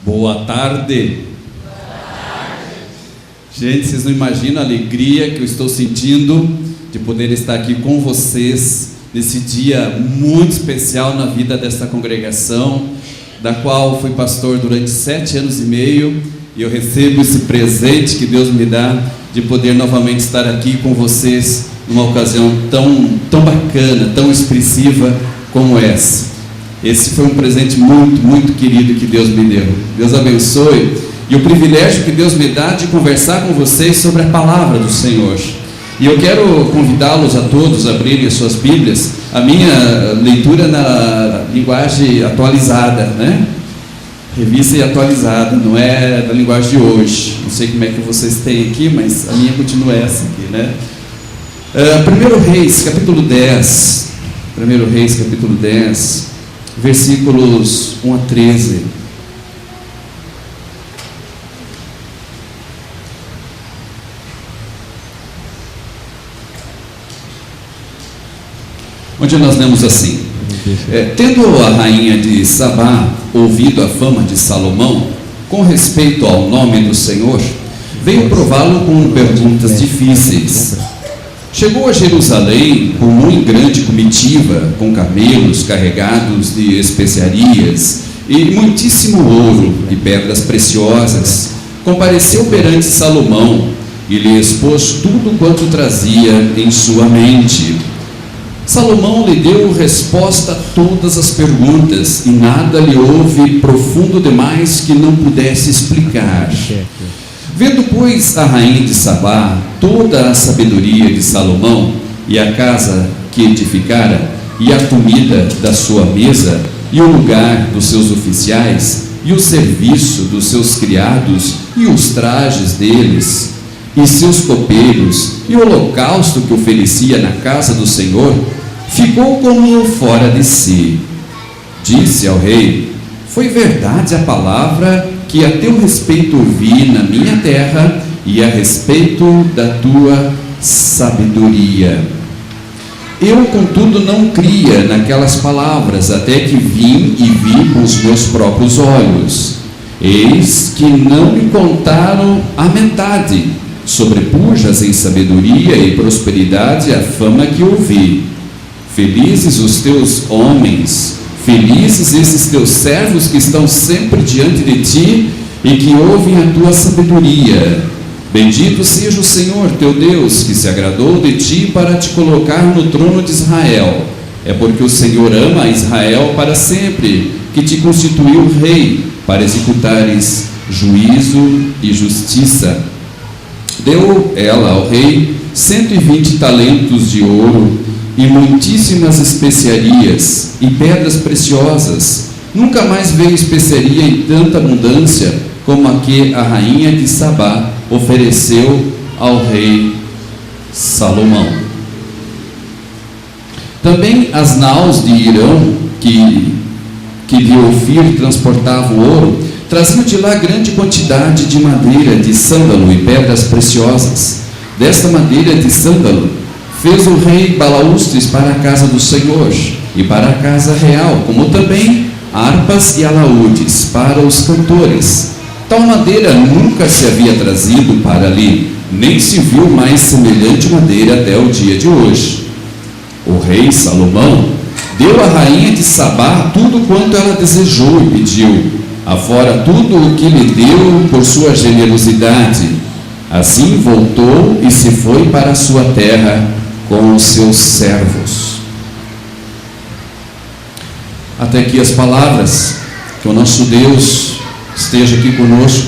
Boa tarde. Gente, vocês não imaginam a alegria que eu estou sentindo de poder estar aqui com vocês nesse dia muito especial na vida desta congregação, da qual fui pastor durante 7 anos e meio, e eu recebo esse presente que Deus me dá de poder novamente estar aqui com vocês numa ocasião tão bacana, tão expressiva como essa. Esse foi um presente muito, muito querido que Deus me deu. Deus abençoe. E o privilégio que Deus me dá de conversar com vocês sobre a palavra do Senhor. E eu quero convidá-los a todos a abrirem as suas Bíblias. A minha leitura na linguagem atualizada, né? Revista e atualizada, não é da linguagem de hoje. Não sei como é que vocês têm aqui, mas a minha continua essa aqui, né? 1 Reis, capítulo 10. 1 Reis, capítulo 10. Versículos 1 a 13. Onde nós lemos assim: tendo a rainha de Sabá ouvido a fama de Salomão com respeito ao nome do Senhor, veio prová-lo com perguntas difíceis. Chegou a Jerusalém com muito grande comitiva, com camelos carregados de especiarias e muitíssimo ouro e pedras preciosas. Compareceu perante Salomão e lhe expôs tudo quanto trazia em sua mente. Salomão lhe deu resposta a todas as perguntas, e nada lhe houve profundo demais que não pudesse explicar. Vendo, pois, a rainha de Sabá toda a sabedoria de Salomão, e a casa que edificara, e a comida da sua mesa, e o lugar dos seus oficiais, e o serviço dos seus criados, e os trajes deles, e seus copeiros, e o holocausto que oferecia na casa do Senhor, ficou como fora de si. Disse ao rei: foi verdade a palavra que a teu respeito ouvi na minha terra, e a respeito da tua sabedoria. Eu, contudo, não cria naquelas palavras, até que vim e vi com os meus próprios olhos. Eis que não me contaram a metade. Sobrepujas em sabedoria e prosperidade a fama que ouvi. Felizes os teus homens, felizes esses teus servos que estão sempre diante de ti e que ouvem a tua sabedoria. Bendito seja o Senhor teu Deus, que se agradou de ti para te colocar no trono de Israel. É porque o Senhor ama a Israel para sempre, que te constituiu rei, para executares juízo e justiça. Deu ela ao rei 120 talentos de ouro, e muitíssimas especiarias e pedras preciosas. Nunca mais veio especiaria em tanta abundância como a que a rainha de Sabá ofereceu ao rei Salomão. Também as naus de Irão, que de Ofir transportavam ouro, traziam de lá grande quantidade de madeira de sândalo e pedras preciosas. Desta madeira de sândalo fez o rei balaústres para a casa do Senhor e para a casa real, como também harpas e alaúdes para os cantores. Tal madeira nunca se havia trazido para ali, nem se viu mais semelhante madeira até o dia de hoje. O rei Salomão deu à rainha de Sabá tudo quanto ela desejou e pediu, afora tudo o que lhe deu por sua generosidade. Assim voltou e se foi para a sua terra com os seus servos. Até aqui as palavras. Que o nosso Deus esteja aqui conosco,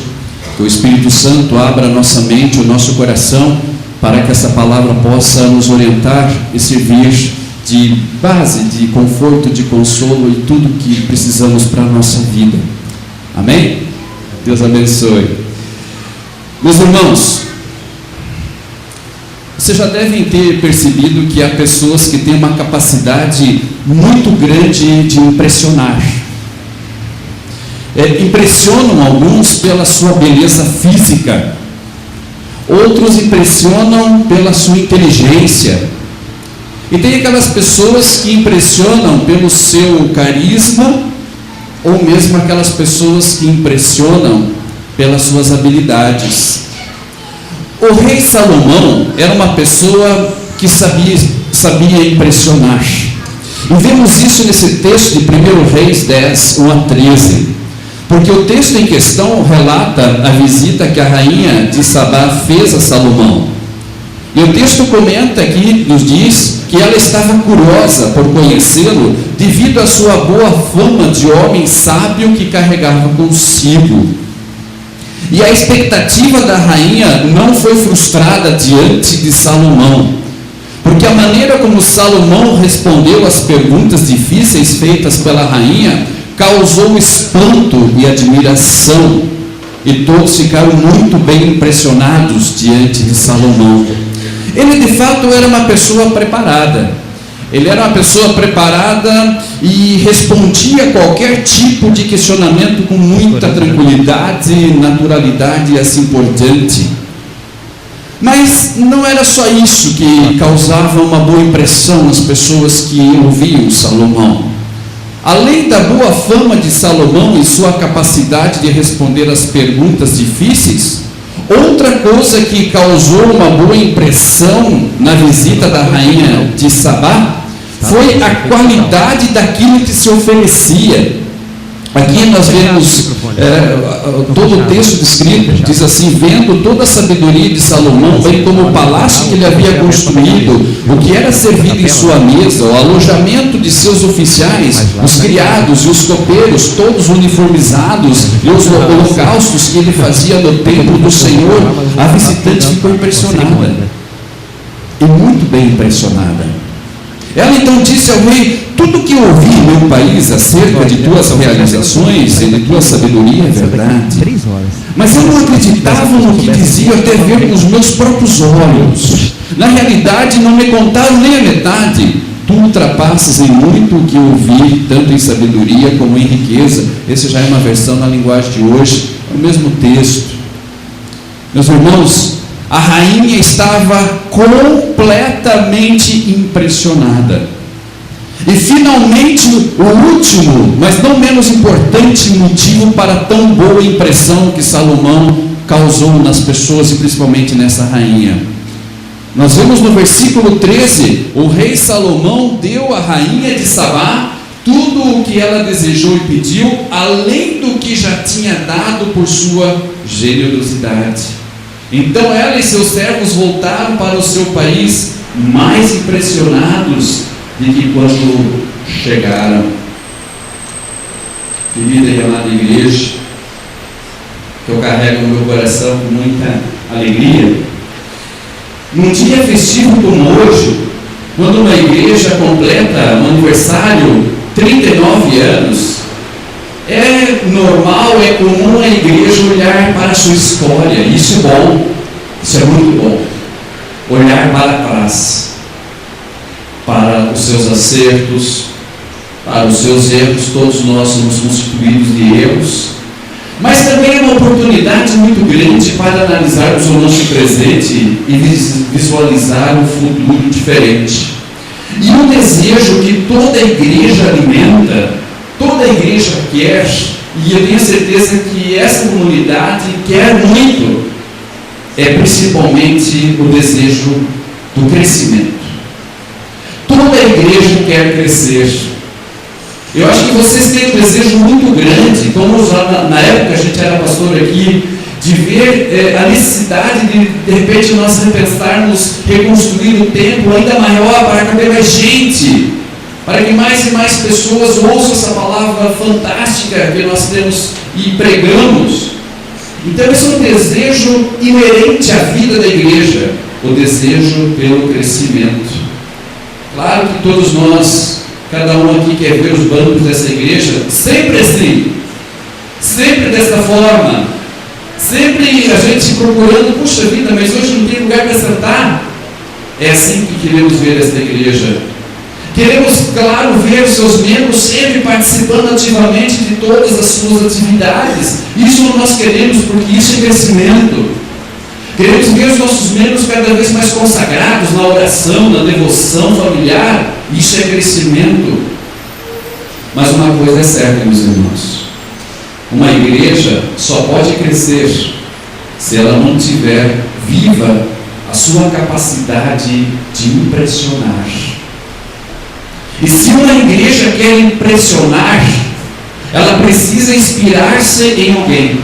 que o Espírito Santo abra a nossa mente, o nosso coração, para que essa palavra possa nos orientar e servir de base, de conforto, de consolo e tudo que precisamos para a nossa vida. Amém? Deus abençoe. Meus irmãos, vocês já devem ter percebido que há pessoas que têm uma capacidade muito grande de impressionar. Impressionam alguns pela sua beleza física, outros impressionam pela sua inteligência, e tem aquelas pessoas que impressionam pelo seu carisma, ou mesmo aquelas pessoas que impressionam pelas suas habilidades. O rei Salomão era uma pessoa que sabia impressionar, e vemos isso nesse texto de 1 Reis 10, 1 a 13, porque o texto em questão relata a visita que a rainha de Sabá fez a Salomão, e o texto comenta aqui, nos diz que ela estava curiosa por conhecê-lo devido à sua boa fama de homem sábio que carregava consigo. E a expectativa da rainha não foi frustrada diante de Salomão, porque a maneira como Salomão respondeu às perguntas difíceis feitas pela rainha causou espanto e admiração, e todos ficaram muito bem impressionados diante de Salomão. Ele de fato era uma pessoa preparada. Ele era uma pessoa preparada e respondia a qualquer tipo de questionamento com muita tranquilidade, naturalidade e assim por diante. Mas não era só isso que causava uma boa impressão nas pessoas que ouviam Salomão. Além da boa fama de Salomão e sua capacidade de responder às perguntas difíceis, outra coisa que causou uma boa impressão na visita da rainha de Sabá foi a qualidade daquilo que se oferecia. Aqui nós vemos todo o texto descrito, diz assim: vendo toda a sabedoria de Salomão, bem como o palácio que ele havia construído, o que era servido em sua mesa, o alojamento de seus oficiais, os criados e os copeiros, todos uniformizados, e os holocaustos que ele fazia no templo do Senhor, a visitante ficou impressionada, e muito bem impressionada. Ela então disse ao rei: tudo que eu ouvi em meu país acerca de tuas realizações e de tua sabedoria é verdade, mas eu não acreditava no que dizia até ver com os meus próprios olhos. Na realidade não me contaram nem a metade. Tu ultrapassas em muito o que eu ouvi, tanto em sabedoria como em riqueza. Essa já é uma versão na linguagem de hoje, é o mesmo texto. Meus irmãos, a rainha estava completamente impressionada. E finalmente, o último, mas não menos importante motivo para tão boa impressão que Salomão causou nas pessoas e principalmente nessa rainha. Nós vemos no versículo 13, o rei Salomão deu à rainha de Sabá tudo o que ela desejou e pediu, além do que já tinha dado por sua generosidade. Então ela e seus servos voltaram para o seu país mais impressionados de que quando chegaram. Querida e amada igreja, que eu carrego no meu coração com muita alegria, num dia festivo como hoje, quando uma igreja completa um aniversário, 39 anos, é normal, é comum a igreja olhar para a sua história. Isso é bom, isso é muito bom. Olhar para trás, para os seus acertos, para os seus erros. Todos nós somos constituídos de erros, mas também é uma oportunidade muito grande para analisarmos o nosso presente e visualizar um futuro diferente. E um desejo que toda a igreja alimenta, toda a igreja quer, e eu tenho certeza que essa comunidade quer muito, é principalmente o desejo do crescimento. Toda a igreja quer crescer. Eu acho que vocês têm um desejo muito grande, como na época a gente era pastor aqui, de ver a necessidade de repente nós repensarmos, reconstruir o templo ainda maior para caber mais gente, para que mais e mais pessoas ouçam essa palavra fantástica que nós temos e pregamos. Então esse é um desejo inerente à vida da igreja, o desejo pelo crescimento. Claro que todos nós, cada um aqui quer ver os bancos dessa igreja sempre assim, sempre dessa forma, sempre a gente procurando, puxa vida, mas hoje não tem lugar para sentar. É assim que queremos ver esta igreja. Queremos, claro, ver os seus membros sempre participando ativamente de todas as suas atividades. Isso nós queremos, porque isso é crescimento. Queremos ver os nossos membros cada vez mais consagrados na oração, na devoção familiar. Isso é crescimento. Mas uma coisa é certa, meus irmãos. Uma igreja só pode crescer se ela não tiver viva a sua capacidade de impressionar. E se uma igreja quer impressionar, ela precisa inspirar-se em alguém.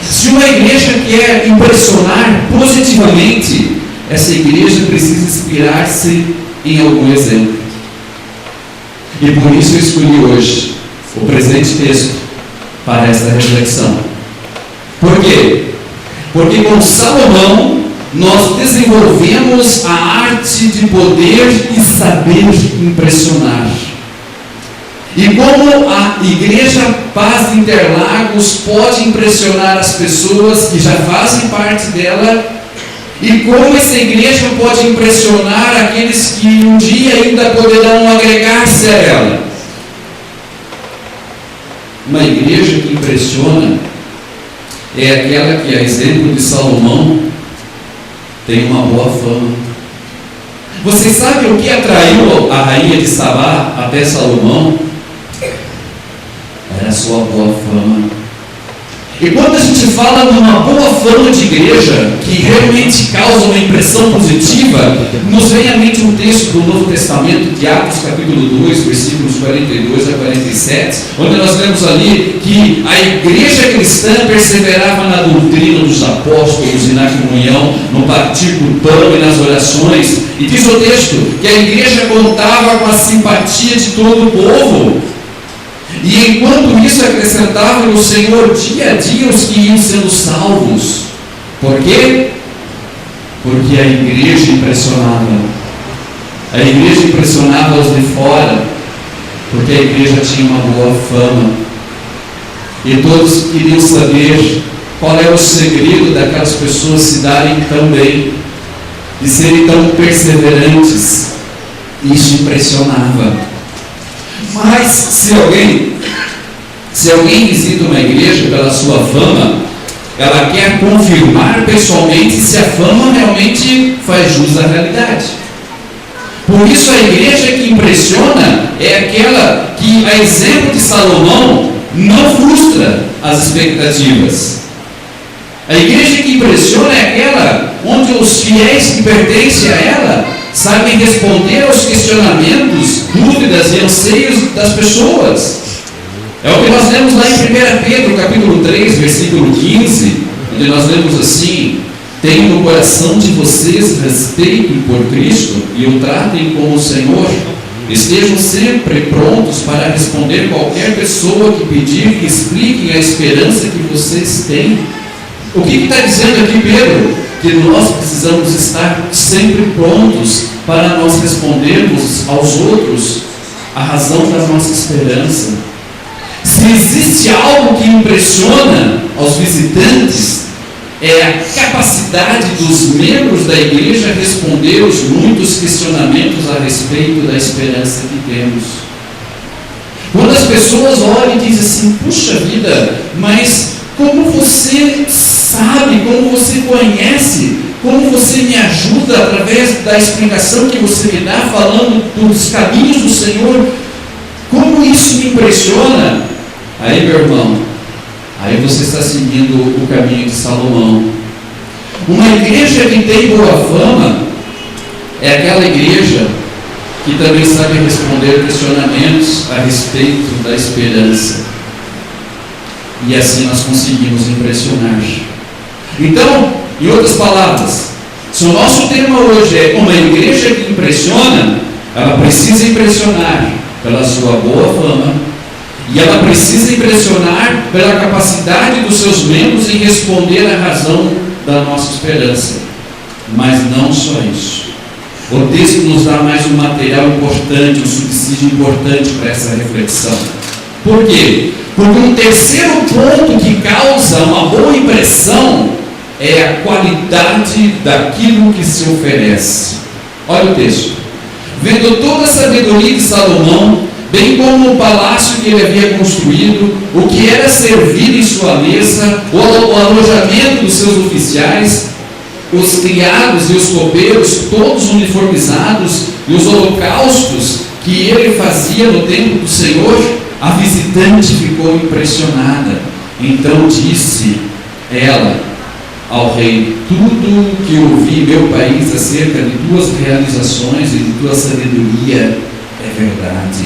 Se uma igreja quer impressionar positivamente, essa igreja precisa inspirar-se em algum exemplo. E por isso eu escolhi hoje o presente texto para esta reflexão. Por quê? Porque com Salomão nós desenvolvemos a arte de poder e saber impressionar. E como a Igreja Paz de Interlagos pode impressionar as pessoas que já fazem parte dela, e como essa igreja pode impressionar aqueles que um dia ainda poderão agregar-se a ela. Uma igreja que impressiona é aquela que, a exemplo de Salomão, tem uma boa fama. Você sabe o que atraiu a rainha de Sabá até Salomão? Era a sua boa fama. E quando a gente fala de uma boa fama de igreja, que realmente causa uma impressão positiva, nos vem à mente um texto do Novo Testamento, de Atos capítulo 2, versículos 42 a 47, onde nós lemos ali que a igreja cristã perseverava na doutrina dos apóstolos e na comunhão, no partir do pão e nas orações. E diz o texto que a igreja contava com a simpatia de todo o povo. E enquanto isso acrescentava no Senhor dia a dia os que iam sendo salvos. Por quê? Porque a igreja impressionava. A igreja impressionava os de fora, porque a igreja tinha uma boa fama. E todos queriam saber qual era o segredo daquelas pessoas se darem tão bem, de serem tão perseverantes. Isso impressionava. Mas se alguém visita uma igreja pela sua fama, ela quer confirmar pessoalmente se a fama realmente faz jus à realidade. Por isso a igreja que impressiona é aquela que, a exemplo de Salomão, não frustra as expectativas. A igreja que impressiona é aquela onde os fiéis que pertencem a ela sabem responder aos questionamentos, dúvidas e anseios das pessoas. É o que nós lemos lá em 1 Pedro, capítulo 3, versículo 15, onde nós lemos assim: tenham no coração de vocês respeito por Cristo e o tratem como o Senhor. Estejam sempre prontos para responder qualquer pessoa que pedir que expliquem a esperança que vocês têm. O que está dizendo aqui Pedro? Que nós precisamos estar sempre prontos para nós respondermos aos outros a razão da nossa esperança. Se existe algo que impressiona aos visitantes, é a capacidade dos membros da igreja responder os muitos questionamentos a respeito da esperança que temos. Quando as pessoas olham e dizem assim: puxa vida, mas como você sabe, como você conhece, como você me ajuda através da explicação que você me dá, falando dos caminhos do Senhor, como isso me impressiona? Aí, meu irmão, aí você está seguindo o caminho de Salomão. Uma igreja que tem boa fama é aquela igreja que também sabe responder questionamentos a respeito da esperança. E assim nós conseguimos impressionar. Então, em outras palavras, se o nosso tema hoje é uma igreja que impressiona, ela precisa impressionar pela sua boa fama, e ela precisa impressionar pela capacidade dos seus membros em responder à razão da nossa esperança. Mas não só isso. O texto nos dá mais um material importante, um subsídio importante para essa reflexão. Por quê? Porque um terceiro ponto que causa uma boa impressão é a qualidade daquilo que se oferece. Olha o texto. Vendo toda a sabedoria de Salomão, bem como o palácio que ele havia construído, o que era servido em sua mesa, o alojamento dos seus oficiais, os criados e os copeiros, todos uniformizados, e os holocaustos que ele fazia no templo do Senhor, a visitante ficou impressionada. Então disse ela ao rei: tudo o que ouvi em meu país acerca de tuas realizações e de tua sabedoria é verdade.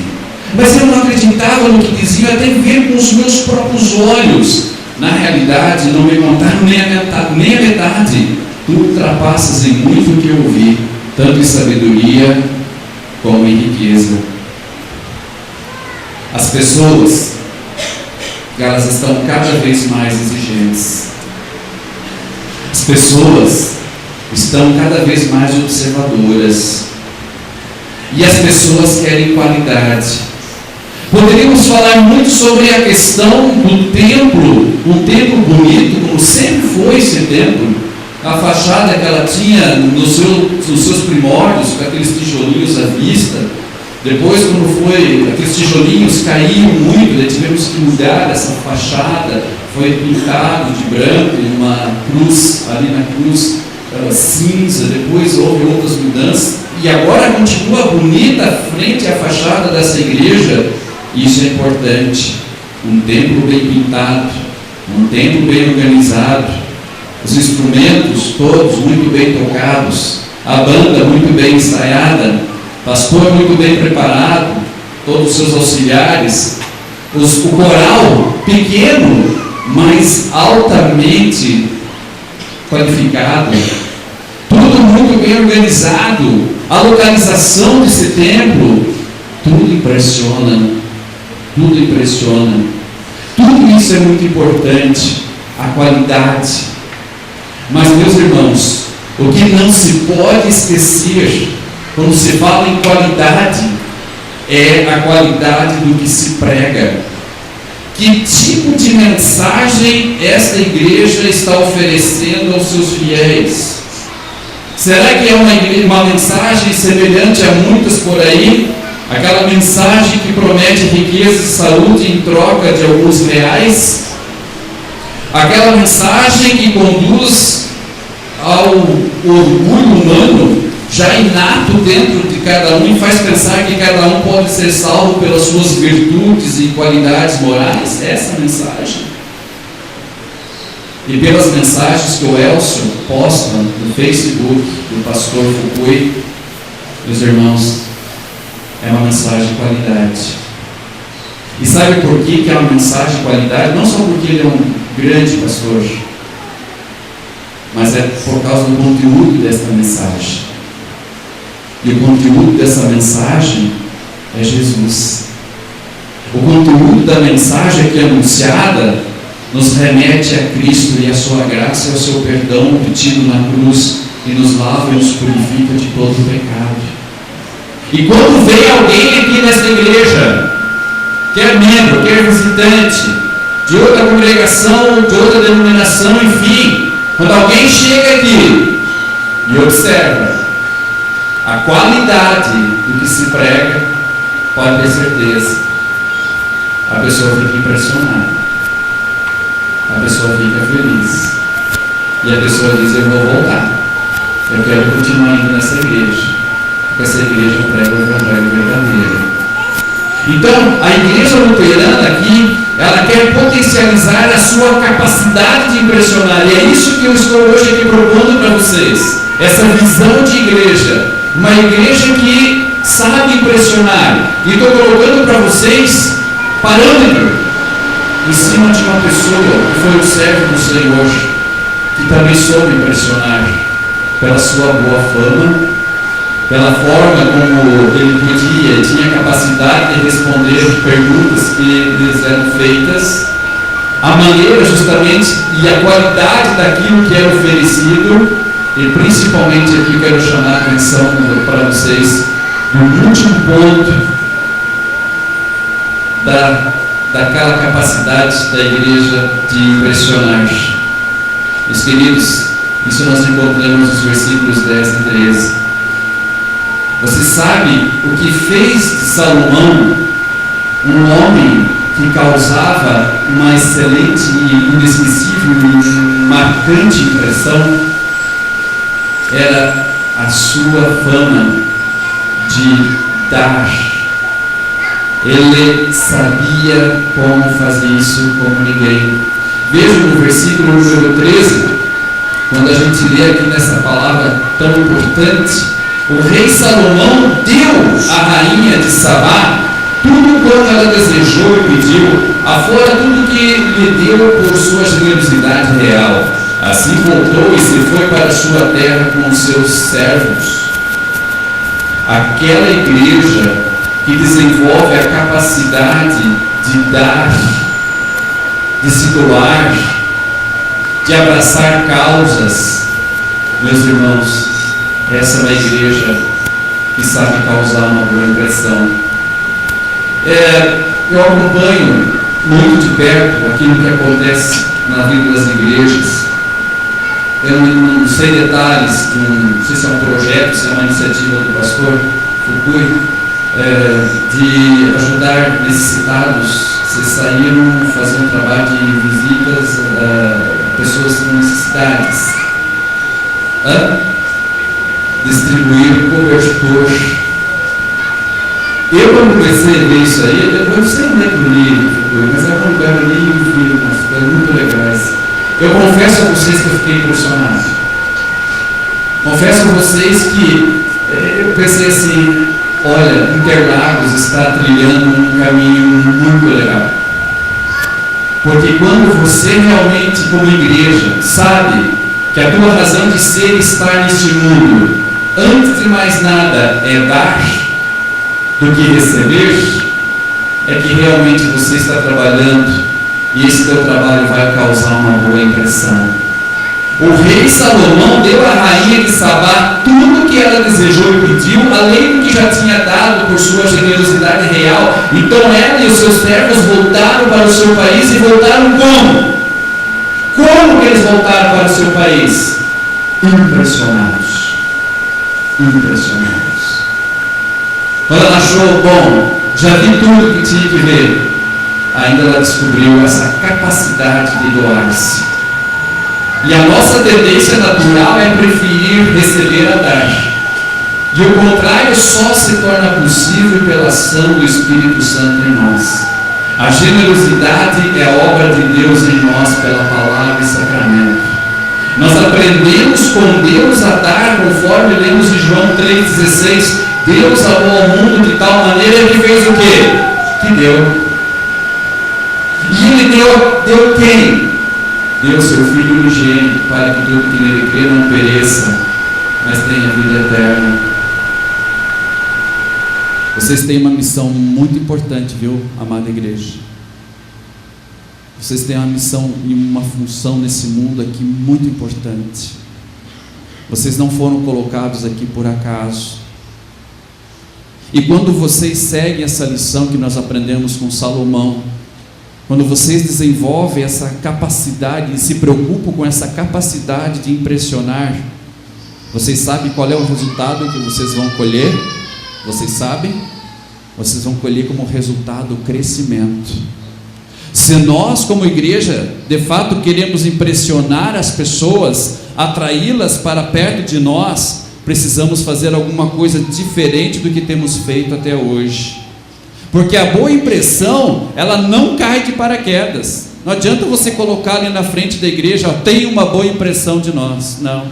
Mas eu não acreditava no que diziam até ver com os meus próprios olhos. Na realidade, não me contaram nem a metade. Tu ultrapassas em muito o que eu ouvi, tanto em sabedoria como em riqueza. As pessoas, elas estão cada vez mais exigentes. As pessoas estão cada vez mais observadoras. E as pessoas querem qualidade. Poderíamos falar muito sobre a questão do templo, um templo bonito, como sempre foi esse templo. A fachada que ela tinha nos seus primórdios, com aqueles tijolinhos à vista. Depois, quando foi, aqueles tijolinhos caíam muito, daí tivemos que mudar essa fachada. Foi pintado de branco, uma cruz, ali na cruz, cinza. Depois houve outras mudanças. E agora continua bonita frente à fachada dessa igreja. Isso é importante. Um templo bem pintado, um templo bem organizado, os instrumentos todos muito bem tocados, a banda muito bem ensaiada, pastor muito bem preparado, todos os seus auxiliares, o coral pequeno, mas altamente qualificado, tudo muito bem organizado, a localização desse templo, tudo impressiona. Tudo impressiona. Tudo isso é muito importante. A qualidade. Mas, meus irmãos, o que não se pode esquecer quando se fala em qualidade é a qualidade do que se prega. Que tipo de mensagem esta igreja está oferecendo aos seus fiéis? Será que é uma mensagem semelhante a muitas por aí? Aquela mensagem que promete riqueza e saúde em troca de alguns reais? Aquela mensagem que conduz ao orgulho humano, já inato dentro de cada um, e faz pensar que cada um pode ser salvo pelas suas virtudes e qualidades morais? Essa mensagem. E pelas mensagens que o Elcio posta no Facebook do pastor Fukui, meus irmãos, é uma mensagem de qualidade. E sabe por que é uma mensagem de qualidade? Não só porque ele é um grande pastor, mas é por causa do conteúdo desta mensagem. E o conteúdo dessa mensagem é Jesus. O conteúdo da mensagem aqui anunciada nos remete a Cristo e a sua graça e ao seu perdão obtido na cruz, e nos lava e nos purifica de todo o pecado. E quando vem alguém aqui nesta igreja, quer membro, quer visitante, de outra congregação, de outra denominação, enfim, quando alguém chega aqui e observa a qualidade do que se prega, pode ter certeza, a pessoa fica impressionada, a pessoa fica feliz, e a pessoa diz: eu vou voltar, eu quero continuar indo nessa igreja. Essa igreja prega o evangelho verdadeiro. Então, a igreja luterana aqui, ela quer potencializar a sua capacidade de impressionar. E é isso que eu estou hoje aqui propondo para vocês. Essa visão de igreja. Uma igreja que sabe impressionar. E estou colocando para vocês parâmetro em cima de uma pessoa que foi o servo do Senhor, que também soube impressionar pela sua boa fama, pela forma como ele podia, tinha capacidade de responder perguntas que lhes eram feitas, a maneira justamente e a qualidade daquilo que era oferecido, e principalmente aqui quero chamar a atenção para vocês no último ponto daquela capacidade da igreja de impressionar. Meus queridos, isso nós encontramos nos versículos 10 e 13. Você sabe o que fez de Salomão um homem que causava uma excelente, inesquecível e marcante impressão? Era a sua fama de dar. Ele sabia como fazer isso como ninguém. Veja no versículo número 13, quando a gente lê aqui nessa palavra tão importante: o rei Salomão deu à rainha de Sabá tudo quanto ela desejou e pediu, afora tudo que lhe deu por sua generosidade real. Assim voltou e se foi para sua terra com os seus servos. Aquela igreja que desenvolve a capacidade de dar, de se doar, de abraçar causas, meus irmãos, essa é uma igreja que sabe causar uma boa impressão. Eu acompanho muito de perto aquilo que acontece na vida das igrejas. Eu não sei detalhes, não sei se é um projeto, se é uma iniciativa do pastor Fukui, de ajudar necessitados. Vocês saíram fazer um trabalho de visitas a pessoas com necessidades, distribuir cobertor. Eu, quando comecei a ver isso aí, eu não sei onde é que eu li, mas era um lugar ali e eu vi umas coisas muito legais. Eu confesso a vocês que eu fiquei impressionado. Confesso a vocês que eu pensei assim: olha, Interlagos está trilhando um caminho muito legal. Porque quando você realmente, como igreja, sabe que a tua razão de ser estar neste mundo, antes de mais nada, é dar do que receber, é que realmente você está trabalhando e esse teu trabalho vai causar uma boa impressão. O rei Salomão deu à rainha de Sabá tudo o que ela desejou e pediu, além do que já tinha dado por sua generosidade real. Então ela e os seus servos voltaram para o seu país, e voltaram como? Como que eles voltaram para o seu país? Impressionados. Impressionados. Quando ela achou, bom, já vi tudo que tinha que ver, ainda ela descobriu essa capacidade de doar-se. E a nossa tendência natural é preferir receber a dar. E o contrário só se torna possível pela ação do Espírito Santo em nós. A generosidade é a obra de Deus em nós pela palavra e sacramento. Nós aprendemos com Deus a dar, conforme lemos em João 3,16. Deus amou ao mundo de tal maneira que fez o quê? Que deu. E Ele deu quem? Deu seu Filho unigênito, para que todo que nele crê não pereça, mas tenha vida eterna. Vocês têm uma missão muito importante, viu, amada igreja? Vocês têm uma missão e uma função nesse mundo aqui muito importante. Vocês não foram colocados aqui por acaso. E quando vocês seguem essa lição que nós aprendemos com Salomão, quando vocês desenvolvem essa capacidade e se preocupam com essa capacidade de impressionar, vocês sabem qual é o resultado que vocês vão colher? Vocês sabem? Vocês vão colher como resultado o crescimento. Se nós, como igreja, de fato queremos impressionar as pessoas, atraí-las para perto de nós, precisamos fazer alguma coisa diferente do que temos feito até hoje. Porque a boa impressão, ela não cai de paraquedas. Não adianta você colocar ali na frente da igreja, ó, tem uma boa impressão de nós. Não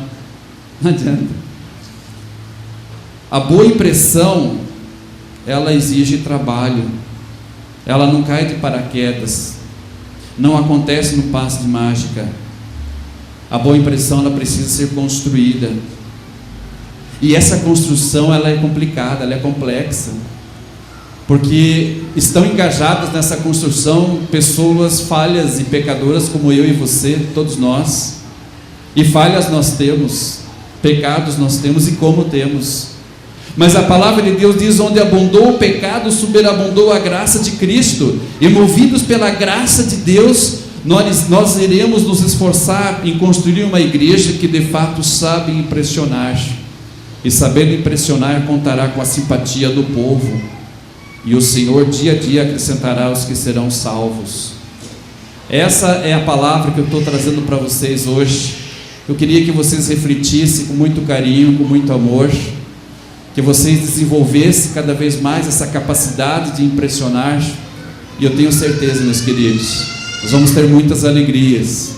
adianta. A boa impressão, ela exige trabalho. Ela não cai de paraquedas. Não acontece no passe de mágica. A boa impressão, ela precisa ser construída. E essa construção, ela é complicada, ela é complexa. Porque estão engajadas nessa construção pessoas falhas e pecadoras como eu e você, todos nós. E falhas nós temos, pecados nós temos e como temos. Mas a palavra de Deus diz: onde abundou o pecado, superabundou a graça de Cristo. E movidos pela graça de Deus, nós iremos nos esforçar em construir uma igreja que de fato sabe impressionar. e sabendo impressionar, contará com a simpatia do povo, e o Senhor dia a dia acrescentará os que serão salvos. Essa é a palavra que eu estou trazendo para vocês hoje. Eu queria que vocês refletissem com muito carinho, com muito amor, que vocês desenvolvessem cada vez mais essa capacidade de impressionar, e eu tenho certeza, meus queridos, nós vamos ter muitas alegrias.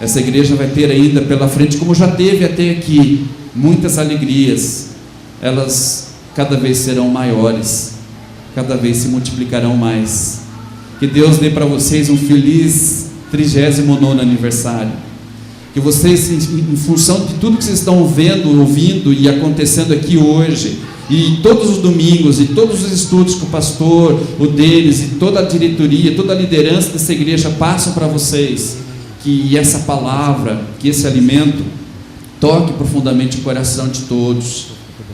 Essa igreja vai ter ainda pela frente, como já teve até aqui, muitas alegrias. Elas cada vez serão maiores, cada vez se multiplicarão mais. Que Deus dê para vocês um feliz 39º aniversário. Que vocês, em função de tudo que vocês estão vendo, ouvindo e acontecendo aqui hoje, e todos os domingos, e todos os estudos que o pastor, o Denis, e toda a diretoria, toda a liderança dessa igreja passam para vocês, que essa palavra, que esse alimento toque profundamente o coração de todos.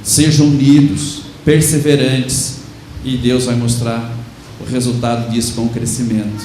Sejam unidos, perseverantes, e Deus vai mostrar o resultado disso com o crescimento.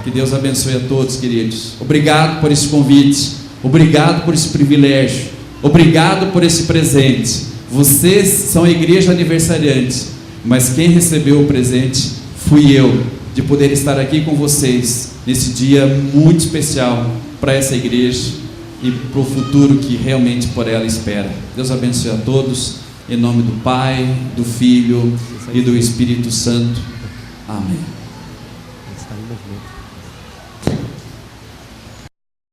Que Deus abençoe a todos, queridos. Obrigado por esse convite, obrigado por esse privilégio, obrigado por esse presente. Vocês são a igreja aniversariante, mas quem recebeu o presente fui eu, de poder estar aqui com vocês nesse dia muito especial para essa igreja e para o futuro que realmente por ela espera. Deus abençoe a todos, em nome do Pai, do Filho e do Espírito Santo. Amém.